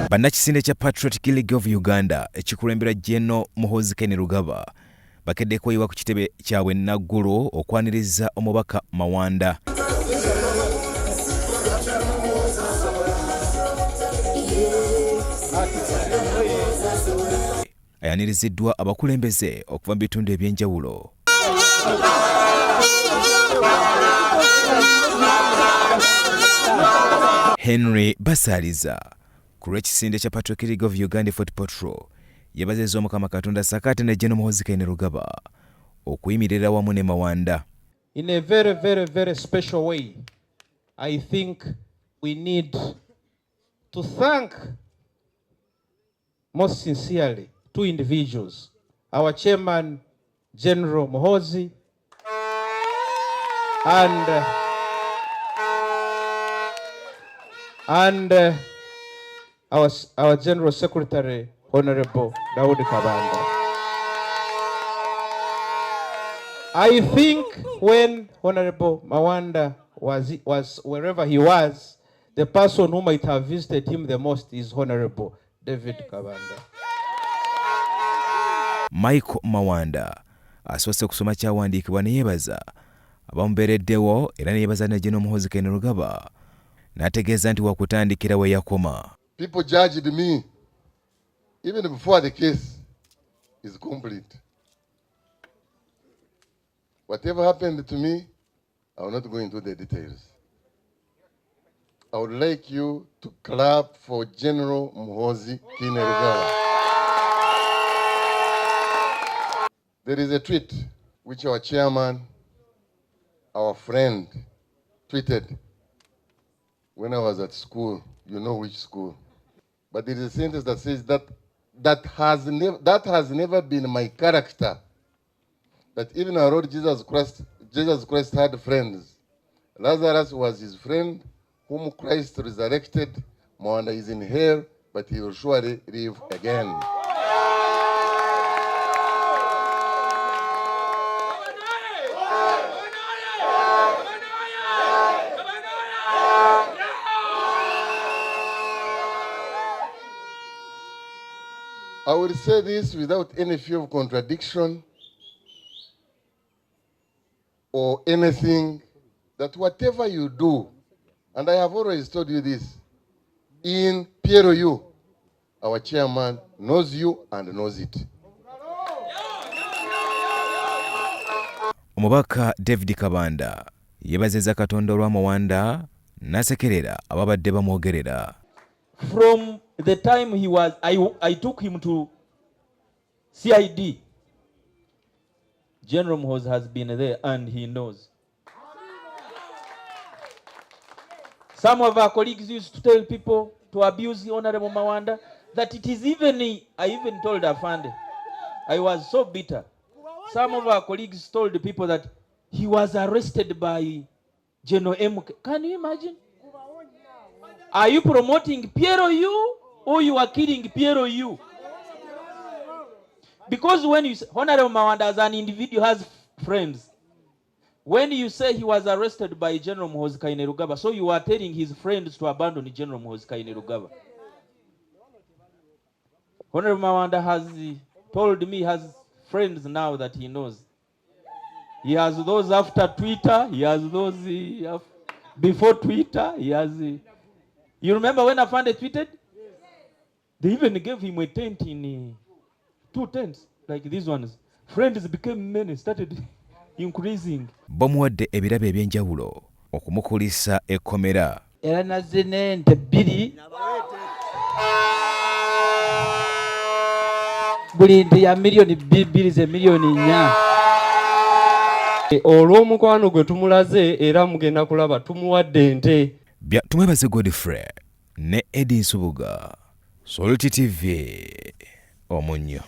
Bannakisinde kya Patriotic League of Uganda ekikulembera General Muhoozi Kainerugaba bakeddeko yiwa ku kitebe kyabwe naggulu okwaniriza Omubaka Mawanda. Ayaniriziddwa abakulembeze okuva mu bitundu ebyenjawulo. Henry Baanirizza ku lw'ekisinde kya Patriotic League of Uganda Fort Patrol yabazizza Omukama Katonda sakate ne General Muhoozi Kainerugaba okuyimirira wamu ne Mawanda. In a very, very, very special way, I think we need to thank most sincerely two individuals, our chairman, General Muhoozi, and our General Secretary, Honorable Daudi Kabanda. I think when Honorable Mawanda was wherever he was, the person who might have visited him the most is Honorable David Kabanda. Michael Mawanda asoose kusoma kyawandiikibwa ne yeebaza abamubeereddewo era ne yeebaza ne General Muhoozi Kainerugaba n'ategeeza nti wakutandikira we yakoma. People judged me even before the case is complete. Whatever happened to me, I will not go into the details. I would like you to clap for General Muhoozi Kainerugaba. There is a tweet which our chairman, our friend, tweeted when I was at school. You know which school. But there is a sentence that says that has never been my character. That even our Lord Jesus Christ had friends. Lazarus was his friend, whom Christ resurrected. Mawanda is in hell, but he will surely live again. I will say this without any fear of contradiction or anything, that whatever you do, and I have always told you this, in PLU, our chairman knows you and knows it. Omubaka David Kabanda yebazizza Katonda olwa Mawanda n'asekerera ababadde bamwogerera. From the time I took him to CID, General Muhoozi has been there and he knows. Some of our colleagues used to tell people to abuse the Honorable Mawanda, that it is I even told Afande, I was so bitter. Some of our colleagues told the people that he was arrested by General M. Can you imagine? Are you promoting PLU or you are killing PLU? Because when you say, Honorable Mawanda as an individual has friends, when you say he was arrested by General Muhoozi Kainerugaba, so you are telling his friends to abandon General Muhoozi Kainerugaba. Honorable Mawanda has told me he has friends now that he knows. He has those after Twitter, he has those before Twitter, he has... You remember when Afande tweeted? They even gave him a tent in 2 tents, like these ones. Friends became many, started increasing. Bamuwadde ebirabe ebyenjawulo okumukulisa Ekkomera. Era nazze n'ente 2. Buli nte ya million 2 ze million 4. Olw'omukwano gwe tumulaze era mugenda kulaba tumuwadde ente. Tumwebaze Godfrey ne Eddie Nsubuga. Salt TV Omunyo.